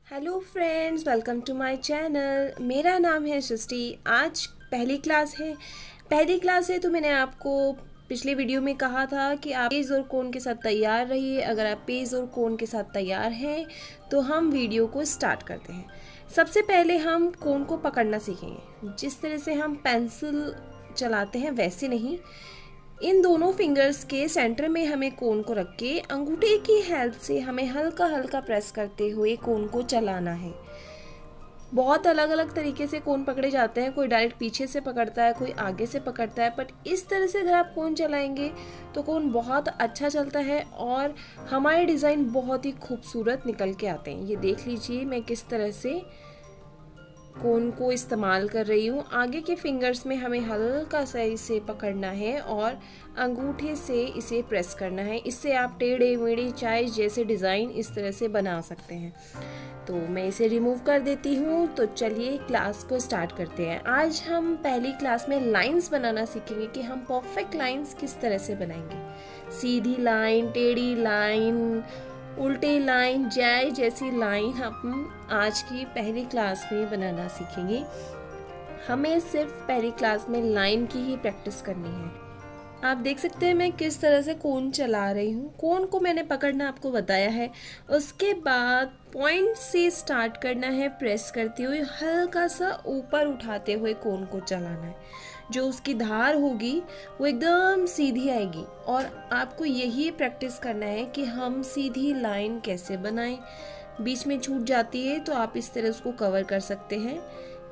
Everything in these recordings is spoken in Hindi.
Hello friends, welcome to my channel. मेरा नाम है सृष्टि। आज पहली क्लास है। तो मैंने आपको पिछले वीडियो में कहा था कि आप पेज और कोन के साथ तैयार रहिए। अगर आप पेज और कोन के साथ तैयार हैं तो हम वीडियो को स्टार्ट करते हैं। सबसे पहले हम कोन को पकड़ना सीखेंगे। जिस तरह से हम पेंसिल चलाते हैं वैसे नहीं। इन दोनों फिंगर्स के सेंटर में हमें कोन को रख के अंगूठे की हेल्प से हमें हल्का हल्का प्रेस करते हुए कोन को चलाना है। बहुत अलग अलग तरीके से कोन पकड़े जाते हैं। कोई डायरेक्ट पीछे से पकड़ता है, कोई आगे से पकड़ता है, बट इस तरह से अगर आप कोन चलाएंगे तो कोन बहुत अच्छा चलता है और हमारे डिज़ाइन बहुत ही खूबसूरत निकल के आते हैं। ये देख लीजिए मैं किस तरह से कोन को इस्तेमाल कर रही हूँ। आगे के फिंगर्स में हमें हल्का सा इसे पकड़ना है और अंगूठे से इसे प्रेस करना है। इससे आप टेढ़े मेढ़े चाहे जैसे डिज़ाइन इस तरह से बना सकते हैं। तो मैं इसे रिमूव कर देती हूँ। तो चलिए क्लास को स्टार्ट करते हैं। आज हम पहली क्लास में लाइंस बनाना सीखेंगे कि हम परफेक्ट लाइंस किस तरह से बनाएंगे। सीधी लाइन, टेढ़ी लाइन, उल्टी लाइन, जैसी लाइन हम आज की पहली क्लास में बनाना सीखेंगे। हमें सिर्फ पहली क्लास में लाइन की ही प्रैक्टिस करनी है। आप देख सकते हैं मैं किस तरह से कोन चला रही हूँ। कोन को मैंने पकड़ना आपको बताया है। उसके बाद पॉइंट से स्टार्ट करना है, प्रेस करते हुए हल्का सा ऊपर उठाते हुए कोन को चलाना है। जो उसकी धार होगी वो एकदम सीधी आएगी और आपको यही प्रैक्टिस करना है कि हम सीधी लाइन कैसे बनाएं। बीच में छूट जाती है तो आप इस तरह उसको कवर कर सकते हैं।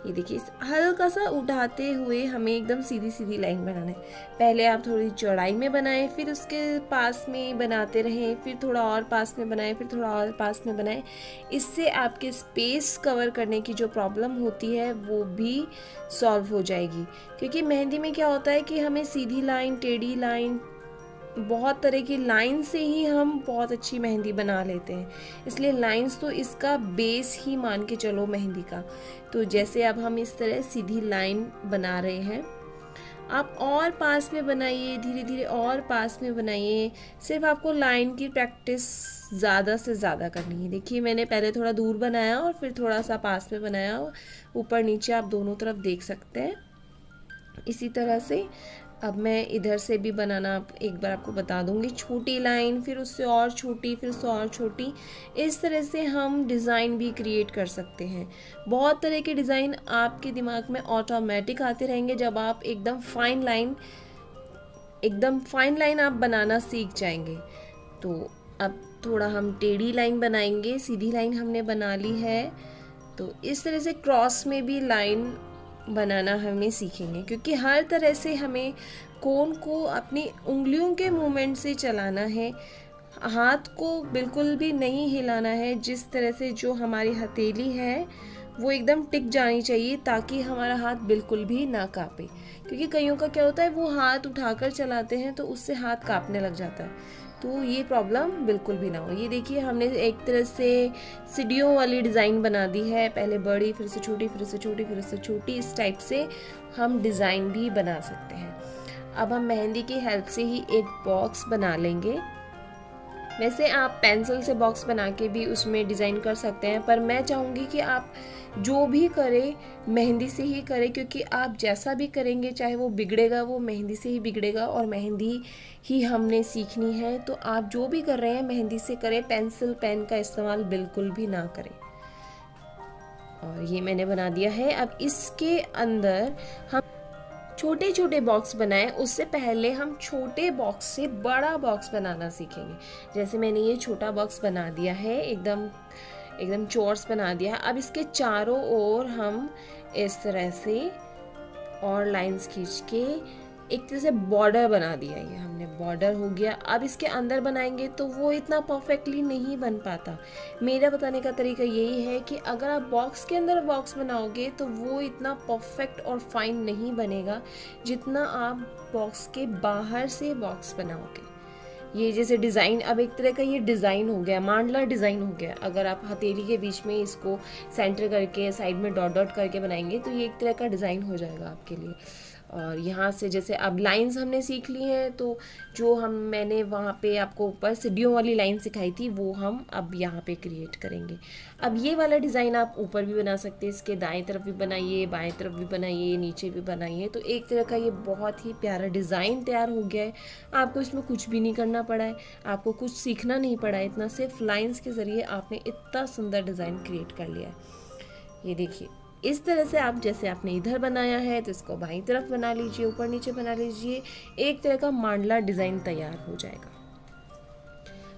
ये देखिए, हल्का सा उठाते हुए हमें एकदम सीधी सीधी लाइन बनाना है। पहले आप थोड़ी चौड़ाई में बनाएं, फिर उसके पास में बनाते रहें, फिर थोड़ा और पास में बनाएं, फिर थोड़ा और पास में बनाएं। इससे आपके स्पेस कवर करने की जो प्रॉब्लम होती है वो भी सॉल्व हो जाएगी। क्योंकि मेहंदी में क्या होता है कि हमें सीधी लाइन, टेढ़ी लाइन, बहुत तरह की लाइन से ही हम बहुत अच्छी मेहंदी बना लेते हैं। इसलिए लाइंस तो इसका बेस ही मान के चलो मेहंदी का। तो जैसे अब हम इस तरह सीधी लाइन बना रहे हैं, आप और पास में बनाइए, धीरे धीरे और पास में बनाइए। सिर्फ आपको लाइन की प्रैक्टिस ज़्यादा से ज़्यादा करनी है। देखिए मैंने पहले थोड़ा दूर बनाया और फिर थोड़ा सा पास में बनाया। ऊपर नीचे आप दोनों तरफ देख सकते हैं। इसी तरह से अब मैं इधर से भी बनाना एक बार आपको बता दूंगी। छोटी लाइन, फिर उससे और छोटी, फिर उससे और छोटी। इस तरह से हम डिज़ाइन भी क्रिएट कर सकते हैं। बहुत तरह के डिज़ाइन आपके दिमाग में ऑटोमेटिक आते रहेंगे जब आप एकदम फाइन लाइन आप बनाना सीख जाएंगे। तो अब थोड़ा हम टेढ़ी लाइन बनाएंगे। सीधी लाइन हमने बना ली है, तो इस तरह से क्रॉस में भी लाइन बनाना हमें सीखेंगे। क्योंकि हर तरह से हमें कोन को अपनी उंगलियों के मूवमेंट से चलाना है। हाथ को बिल्कुल भी नहीं हिलाना है। जिस तरह से जो हमारी हथेली है वो एकदम टिक जानी चाहिए ताकि हमारा हाथ बिल्कुल भी ना कांपे। क्योंकि कईयों का क्या होता है, वो हाथ उठाकर चलाते हैं तो उससे हाथ कांपने लग जाता है। तो ये प्रॉब्लम बिल्कुल भी ना हो। ये देखिए हमने एक तरह से सीढ़ियों वाली डिज़ाइन बना दी है। पहले बड़ी, फिर से छोटी, फिर से छोटी, फिर से छोटी। इस टाइप से हम डिज़ाइन भी बना सकते हैं। अब हम मेहंदी की हेल्प से ही एक बॉक्स बना लेंगे। वैसे आप पेंसिल से बॉक्स बना के भी उसमें डिज़ाइन कर सकते हैं, पर मैं चाहूँगी कि आप जो भी करें मेहंदी से ही करें। क्योंकि आप जैसा भी करेंगे चाहे वो बिगड़ेगा, वो मेहंदी से ही बिगड़ेगा और मेहंदी ही हमने सीखनी है। तो आप जो भी कर रहे हैं मेहंदी से करें, पेंसिल पेन का इस्तेमाल बिल्कुल भी ना करें। और ये मैंने बना दिया है। अब इसके अंदर हम छोटे छोटे बॉक्स बनाए। उससे पहले हम छोटे बॉक्स से बड़ा बॉक्स बनाना सीखेंगे। जैसे मैंने ये छोटा बॉक्स बना दिया है, एकदम एकदम चोर्स बना दिया है। अब इसके चारों ओर हम इस तरह से और लाइंस खींच के एक तरह से बॉर्डर बना दिया। ये हमने बॉर्डर हो गया। अब इसके अंदर बनाएंगे तो वो इतना परफेक्टली नहीं बन पाता। मेरा बताने का तरीका यही है कि अगर आप बॉक्स के अंदर बॉक्स बनाओगे तो वो इतना परफेक्ट और फाइन नहीं बनेगा जितना आप बॉक्स के बाहर से बॉक्स बनाओगे। ये जैसे डिज़ाइन, अब एक तरह का ये डिज़ाइन हो गया, मांडला डिज़ाइन हो गया। अगर आप हथेली के बीच में इसको सेंटर करके साइड में डॉट डॉट करके बनाएंगे तो ये एक तरह का डिज़ाइन हो जाएगा आपके लिए। और यहाँ से जैसे अब लाइंस हमने सीख ली हैं, तो जो मैंने वहाँ पे आपको ऊपर सीढ़ियों वाली लाइन सिखाई थी वो हम अब यहाँ पे क्रिएट करेंगे। अब ये वाला डिज़ाइन आप ऊपर भी बना सकते हैं, इसके दाएं तरफ भी बनाइए, बाएं तरफ भी बनाइए, नीचे भी बनाइए। तो एक तरह का ये बहुत ही प्यारा डिज़ाइन तैयार हो गया है। आपको इसमें कुछ भी नहीं करना पड़ा है, आपको कुछ सीखना नहीं पड़ा है, इतना सिर्फ लाइंस के ज़रिए आपने इतना सुंदर डिज़ाइन क्रिएट कर लिया है। ये देखिए, इस तरह से आप जैसे आपने इधर बनाया है तो इसको बाईं तरफ बना लीजिए, ऊपर नीचे बना लीजिए, एक तरह का मांडला डिज़ाइन तैयार हो जाएगा।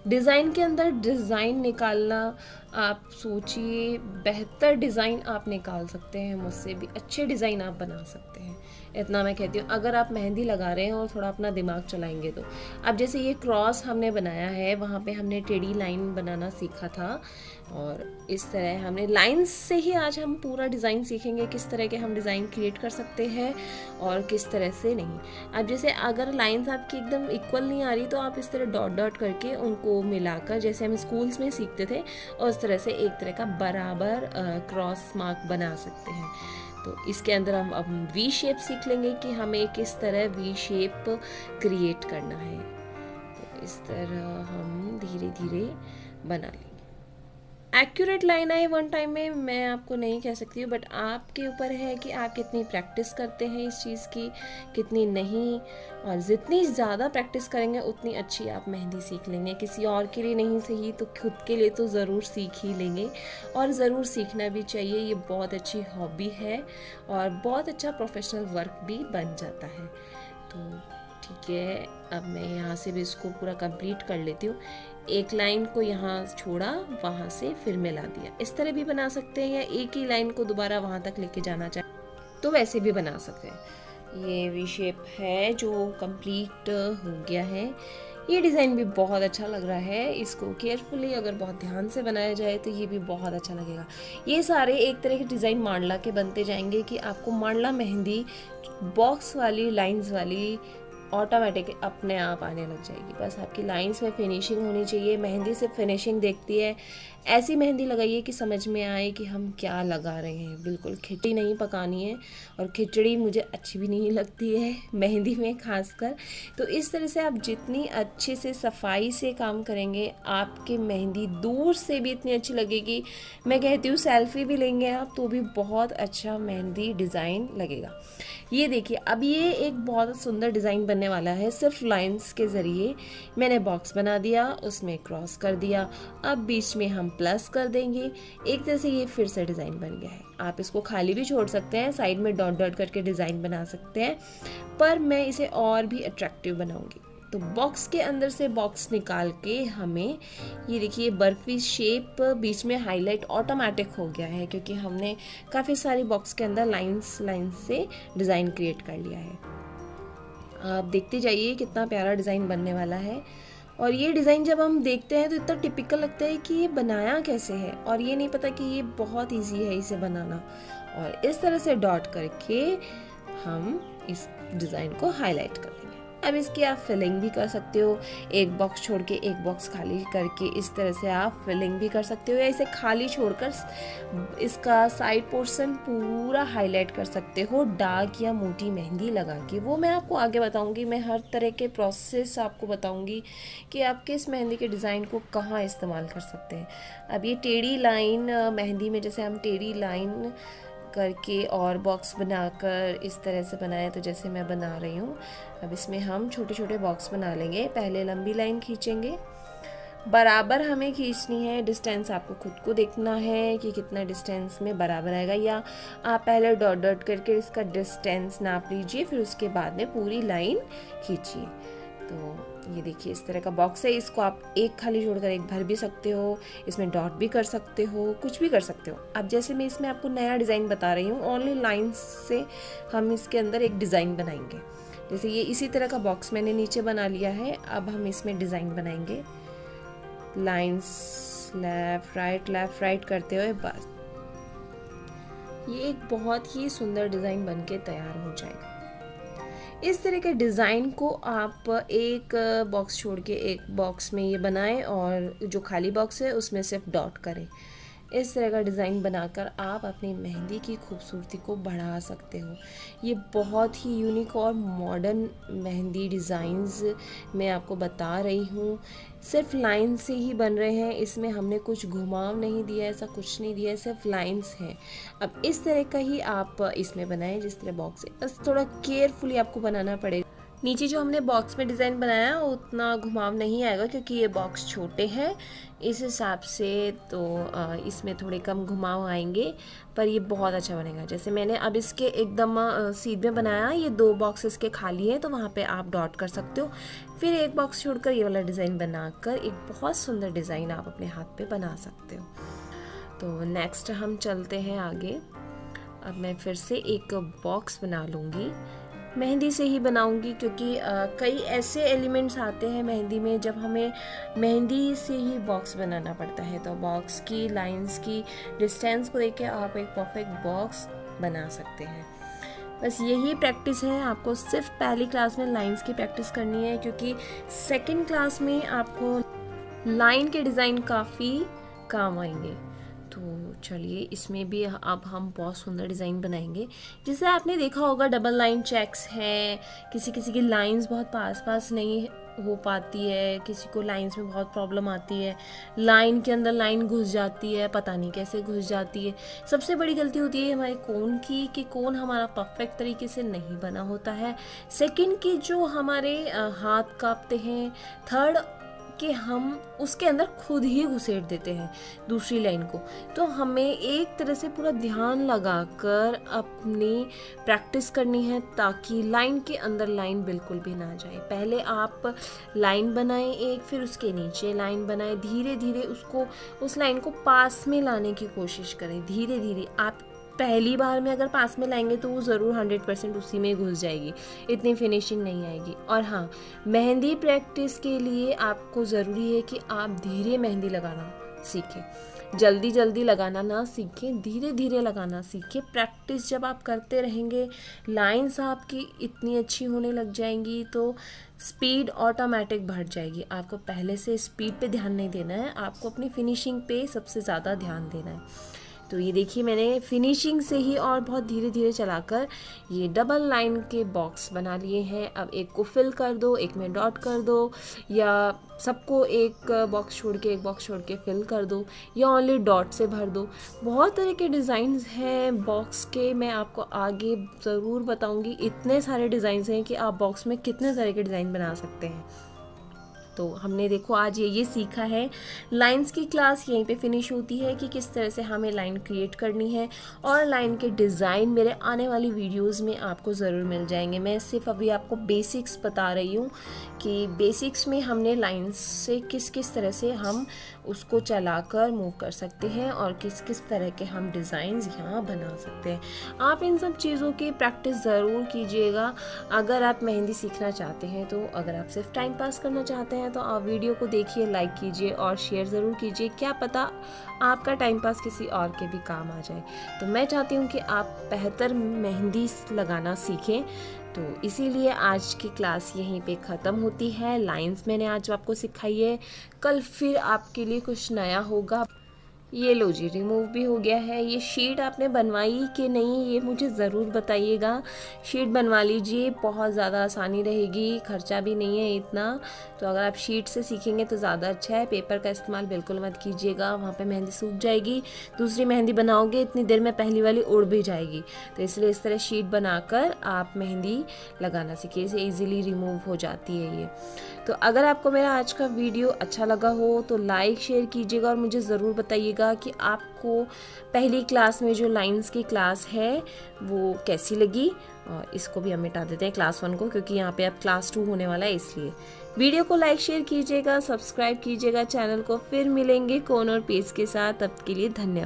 डिज़ाइन के अंदर डिज़ाइन निकालना, आप सोचिए बेहतर डिज़ाइन आप निकाल सकते हैं, मुझसे भी अच्छे डिज़ाइन आप बना सकते हैं, इतना मैं कहती हूँ। अगर आप मेहंदी लगा रहे हैं और थोड़ा अपना दिमाग चलाएंगे तो। अब जैसे ये क्रॉस हमने बनाया है, वहाँ पे हमने टेढ़ी लाइन बनाना सीखा था, और इस तरह हमने लाइंस से ही आज हम पूरा डिज़ाइन सीखेंगे, किस तरह के हम डिज़ाइन क्रिएट कर सकते हैं और किस तरह से नहीं। अब जैसे अगर लाइंस आपकी एकदम इक्वल नहीं आ रही तो आप इस तरह डॉट डॉट करके उनको मिलाकर, जैसे हम स्कूल्स में सीखते थे, और इस तरह से एक तरह का बराबर क्रॉस मार्क बना सकते हैं। तो इसके अंदर हम अब वी शेप सीख लेंगे कि हमें किस तरह वी शेप क्रिएट करना है। तो इस तरह हम धीरे धीरे बना लेंगे। एक्यूरेट लाइन आए वन टाइम में मैं आपको नहीं कह सकती हूँ, बट आपके ऊपर है कि आप कितनी प्रैक्टिस करते हैं इस चीज़ की, कितनी नहीं। और जितनी ज़्यादा प्रैक्टिस करेंगे उतनी अच्छी आप मेहंदी सीख लेंगे। किसी और के लिए नहीं सही तो खुद के लिए तो ज़रूर सीख ही लेंगे, और ज़रूर सीखना भी चाहिए। ये बहुत अच्छी हॉबी है और बहुत अच्छा प्रोफेशनल वर्क भी बन जाता है। तो ठीक है, अब मैं यहाँ से भी इसको पूरा कंप्लीट कर लेती हूँ। एक लाइन को यहाँ छोड़ा, वहाँ से फिर मिला दिया। इस तरह भी बना सकते हैं, या एक ही लाइन को दोबारा वहाँ तक लेके जाना चाहे तो वैसे भी बना सकते हैं। ये वी शेप है जो कंप्लीट हो गया है। ये डिज़ाइन भी बहुत अच्छा लग रहा है। इसको केयरफुली अगर बहुत ध्यान से बनाया जाए तो ये भी बहुत अच्छा लगेगा। ये सारे एक तरह के डिज़ाइन मांडला के बनते जाएंगे कि आपको मांडला मेहंदी बॉक्स वाली, लाइंस वाली ऑटोमेटिक अपने आप आने लग जाएगी। बस आपकी लाइंस में फिनिशिंग होनी चाहिए। मेहंदी से फिनिशिंग देखती है। ऐसी मेहंदी लगाइए कि समझ में आए कि हम क्या लगा रहे हैं। बिल्कुल खिचड़ी नहीं पकानी है, और खिचड़ी मुझे अच्छी भी नहीं लगती है मेहंदी में खासकर। तो इस तरह से आप जितनी अच्छे से सफाई से काम करेंगे, आपकी मेहंदी दूर से भी इतनी अच्छी लगेगी। मैं कहती हूँ सेल्फी भी लेंगे आप तो भी बहुत अच्छा मेहंदी डिज़ाइन लगेगा। ये देखिए, अब ये एक बहुत सुंदर डिज़ाइन बनने वाला है। सिर्फ लाइंस के ज़रिए मैंने बॉक्स बना दिया, उसमें क्रॉस कर दिया, अब बीच में हम प्लस कर देंगे। एक तरह से ये फिर से डिज़ाइन बन गया है। आप इसको खाली भी छोड़ सकते हैं, साइड में डॉट डॉट करके डिज़ाइन बना सकते हैं, पर मैं इसे और भी अट्रैक्टिव बनाऊंगी। तो बॉक्स के अंदर से बॉक्स निकाल के हमें ये देखिए बर्फी शेप बीच में हाईलाइट ऑटोमेटिक हो गया है, क्योंकि हमने काफ़ी सारी बॉक्स के अंदर लाइंस से डिज़ाइन क्रिएट कर लिया है। आप देखते जाइए कितना प्यारा डिज़ाइन बनने वाला है। और ये डिज़ाइन जब हम देखते हैं तो इतना टिपिकल लगता है कि ये बनाया कैसे है, और ये नहीं पता कि ये बहुत इजी है इसे बनाना। और इस तरह से डॉट करके हम इस डिज़ाइन को हाईलाइट कर लेंगे। अब इसकी आप फिलिंग भी कर सकते हो, एक बॉक्स छोड़ के एक बॉक्स खाली करके इस तरह से आप फिलिंग भी कर सकते हो, या इसे खाली छोड़कर इसका साइड पोर्शन पूरा हाईलाइट कर सकते हो डार्क या मोटी मेहंदी लगा के। वो मैं आपको आगे बताऊंगी। मैं हर तरह के प्रोसेस आपको बताऊंगी कि आप किस मेहंदी के डिज़ाइन को कहाँ इस्तेमाल कर सकते हैं। अब ये टेढ़ी लाइन मेहंदी में जैसे हम टेढ़ी लाइन करके और बॉक्स बनाकर इस तरह से बनाए, तो जैसे मैं बना रही हूँ। अब इसमें हम छोटे छोटे बॉक्स बना लेंगे। पहले लंबी लाइन खींचेंगे, बराबर हमें खींचनी है। डिस्टेंस आपको खुद को देखना है कि कितना डिस्टेंस में बराबर आएगा, या आप पहले डॉट डॉट करके इसका डिस्टेंस नाप लीजिए, फिर उसके बाद में पूरी लाइन खींचिए। तो ये देखिए इस तरह का बॉक्स है। इसको आप एक खाली छोड़कर एक भर भी सकते हो, इसमें डॉट भी कर सकते हो, कुछ भी कर सकते हो। अब जैसे मैं इसमें आपको नया डिज़ाइन बता रही हूँ, ओनली लाइंस से हम इसके अंदर एक डिज़ाइन बनाएंगे। जैसे ये इसी तरह का बॉक्स मैंने नीचे बना लिया है। अब हम इसमें डिज़ाइन बनाएंगे, लाइंस लेफ्ट राइट करते हुए। बस ये एक बहुत ही सुंदर डिज़ाइन बन के तैयार हो जाएगा। इस तरह के डिज़ाइन को आप एक बॉक्स छोड़ के एक बॉक्स में ये बनाएं, और जो खाली बॉक्स है उसमें सिर्फ डॉट करें। इस तरह का डिज़ाइन बनाकर आप अपनी मेहंदी की खूबसूरती को बढ़ा सकते हो। ये बहुत ही यूनिक और मॉडर्न मेहंदी डिज़ाइंस मैं आपको बता रही हूँ। सिर्फ लाइन से ही बन रहे हैं, इसमें हमने कुछ घुमाव नहीं दिया, ऐसा कुछ नहीं दिया, सिर्फ लाइंस हैं। अब इस तरह का ही आप इसमें बनाएं जिस तरह बॉक्स है, बस थोड़ा केयरफुली आपको बनाना पड़ेगा। नीचे जो हमने बॉक्स में डिज़ाइन बनाया उतना घुमाव नहीं आएगा क्योंकि ये बॉक्स छोटे हैं, इस हिसाब से तो इसमें थोड़े कम घुमाव आएंगे, पर ये बहुत अच्छा बनेगा। जैसे मैंने अब इसके एकदम सीध में बनाया, ये 2 बॉक्स इसके खाली हैं तो वहाँ पे आप डॉट कर सकते हो। फिर एक बॉक्स छोड़कर ये वाला डिज़ाइन बनाकर एक बहुत सुंदर डिज़ाइन आप अपने हाथ पे बना सकते हो। तो नेक्स्ट हम चलते हैं आगे। अब मैं फिर से एक बॉक्स बना लूँगी, मेहंदी से ही बनाऊंगी क्योंकि कई ऐसे एलिमेंट्स आते हैं मेहंदी में जब हमें मेहंदी से ही बॉक्स बनाना पड़ता है। तो बॉक्स की लाइंस की डिस्टेंस को देख के आप एक परफेक्ट बॉक्स बना सकते हैं। बस यही प्रैक्टिस है, आपको सिर्फ पहली क्लास में लाइंस की प्रैक्टिस करनी है क्योंकि सेकंड क्लास में आपको लाइन के डिज़ाइन काफ़ी काम आएंगे। तो चलिए इसमें भी अब हम बहुत सुंदर डिज़ाइन बनाएंगे। जैसे आपने देखा होगा डबल लाइन चेक्स हैं, किसी किसी की लाइंस बहुत पास नहीं हो पाती है, किसी को लाइंस में बहुत प्रॉब्लम आती है, लाइन के अंदर लाइन घुस जाती है, पता नहीं कैसे घुस जाती है। सबसे बड़ी गलती होती है हमारे कोन की कि कोन हमारा परफेक्ट तरीके से नहीं बना होता है। सेकंड की जो हमारे हाथ कांपते हैं। थर्ड कि हम उसके अंदर खुद ही घुसेड़ देते हैं दूसरी लाइन को। तो हमें एक तरह से पूरा ध्यान लगाकर अपनी प्रैक्टिस करनी है ताकि लाइन के अंदर लाइन बिल्कुल भी ना जाए। पहले आप लाइन बनाएं एक, फिर उसके नीचे लाइन बनाएं, धीरे धीरे उसको उस लाइन को पास में लाने की कोशिश करें। धीरे धीरे आप पहली बार में अगर पास में लाएंगे तो वो ज़रूर 100% उसी में घुस जाएगी, इतनी फिनिशिंग नहीं आएगी। और हाँ, मेहंदी प्रैक्टिस के लिए आपको ज़रूरी है कि आप धीरे मेहंदी लगाना सीखें, जल्दी जल्दी लगाना ना सीखें, धीरे धीरे लगाना सीखें। प्रैक्टिस जब आप करते रहेंगे, लाइंस आपकी इतनी अच्छी होने लग जाएंगी तो स्पीड ऑटोमेटिक बढ़ जाएगी। आपको पहले से स्पीड पे ध्यान नहीं देना है, आपको अपनी फिनिशिंग पे सबसे ज़्यादा ध्यान देना है। तो ये देखिए मैंने फिनिशिंग से ही और बहुत धीरे धीरे चलाकर ये डबल लाइन के बॉक्स बना लिए हैं। अब एक को फिल कर दो, एक में डॉट कर दो, या सबको एक बॉक्स छोड़ के एक बॉक्स छोड़ के फिल कर दो, या ओनली डॉट से भर दो। बहुत तरह के डिज़ाइंस हैं बॉक्स के, मैं आपको आगे ज़रूर बताऊंगी। इतने सारे डिज़ाइंस हैं कि आप बॉक्स में कितने तरह के डिज़ाइन बना सकते हैं। तो हमने देखो आज ये सीखा है। लाइंस की क्लास यहीं पे फिनिश होती है कि किस तरह से हमें लाइन क्रिएट करनी है, और लाइन के डिज़ाइन मेरे आने वाली वीडियोस में आपको ज़रूर मिल जाएंगे। मैं सिर्फ अभी आपको बेसिक्स बता रही हूँ कि बेसिक्स में हमने लाइंस से किस किस तरह से हम उसको चलाकर मूव कर सकते हैं और किस किस तरह के हम डिज़ाइंस यहाँ बना सकते हैं। आप इन सब चीज़ों की प्रैक्टिस ज़रूर कीजिएगा अगर आप मेहंदी सीखना चाहते हैं। तो अगर आप सिर्फ टाइम पास करना चाहते हैं तो आप वीडियो को देखिए, लाइक कीजिए और शेयर ज़रूर कीजिए। क्या पता आपका टाइम पास किसी और के भी काम आ जाए। तो मैं चाहती हूँ कि आप बेहतर मेहंदी लगाना सीखें। तो इसीलिए आज की क्लास यहीं पे ख़त्म होती है। लाइंस मैंने आज आपको सिखाई है, कल फिर आपके लिए कुछ नया होगा। ये लो जी, रिमूव भी हो गया है। ये शीट आपने बनवाई कि नहीं ये मुझे ज़रूर बताइएगा। शीट बनवा लीजिए, बहुत ज़्यादा आसानी रहेगी, खर्चा भी नहीं है इतना। तो अगर आप शीट से सीखेंगे तो ज़्यादा अच्छा है। पेपर का इस्तेमाल बिल्कुल मत कीजिएगा, वहाँ पे मेहंदी सूख जाएगी। दूसरी मेहंदी बनाओगे इतनी देर में पहली वाली उड़ भी जाएगी। तो इसलिए इस तरह शीट बनाकर आप मेहंदी लगाना सीखिए, इसे ईज़िली रिमूव हो जाती है ये। तो अगर आपको मेरा आज का वीडियो अच्छा लगा हो तो लाइक शेयर कीजिएगा और मुझे ज़रूर बताइएगा कि आपको पहली क्लास में जो लाइंस की क्लास है वो कैसी लगी। और इसको भी हम मिटा देते हैं क्लास 1 को, क्योंकि यहाँ पे अब क्लास 2 होने वाला है। इसलिए वीडियो को लाइक शेयर कीजिएगा, सब्सक्राइब कीजिएगा चैनल को। फिर मिलेंगे कोन और पेज के साथ, तब के लिए धन्यवाद।